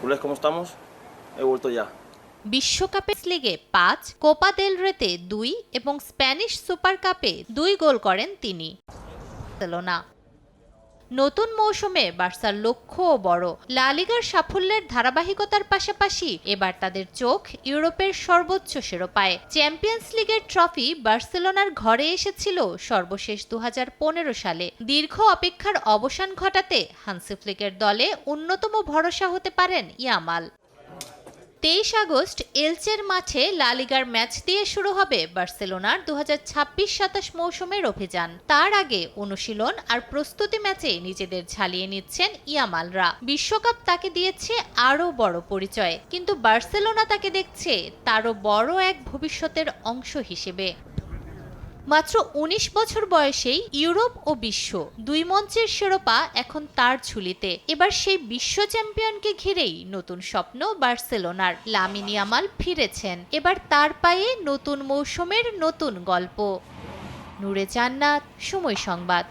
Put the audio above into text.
Culés, ¿cómo estamos? He vuelto ya. বিশ্বকাপের লিগে ৫, Copa del রেতে ২ এবং স্প্যানিশ সুপার কাপে ২ গোল করেন তিনি। বার্সেলোনা নতুন মৌসুমে বার্সার লক্ষ্যও বড়। লা লিগার সাফল্যের ধারাবাহিকতার পাশাপাশি এবার তাদের চোখ ইউরোপের সর্বোচ্চ শিরোপায়। চ্যাম্পিয়ন্স লিগের ট্রফি বার্সেলোনার ঘরে এসেছিল সর্বশেষ ২০১৫ সালে। দীর্ঘ অপেক্ষার অবসান ঘটাতে হান্সি ফ্লিকের দলে অন্যতম ভরসা হতে পারেন ইয়ামাল। ২৩ আগস্ট এলচের মাঠে লা লিগার ম্যাচ দিয়ে শুরু হবে বার্সেলোনার ২০২৬-২৭ মৌসুমের অভিযান। তার আগে অনুশীলন আর প্রস্তুতি ম্যাচে নিজেদের ঝালিয়ে নিচ্ছেন ইয়ামালরা। বিশ্বকাপ তাকে দিয়েছে আরও বড় পরিচয়, কিন্তু বার্সেলোনা তাকে দেখছে তারও বড় এক ভবিষ্যতের অংশ হিসেবে। মাত্র ১৯ বছর বয়সেই ইউরোপ ও বিশ্ব দুই মঞ্চের শিরোপা এখন তার ঝুলিতে। এবার সেই বিশ্ব চ্যাম্পিয়নকে ঘিরেই নতুন স্বপ্ন বার্সেলোনার। লামিন ইয়ামাল ফিরেছেন, এবার তার পায়ে নতুন মৌসুমের নতুন গল্প। নূরে জান্নাত, সময় সংবাদ।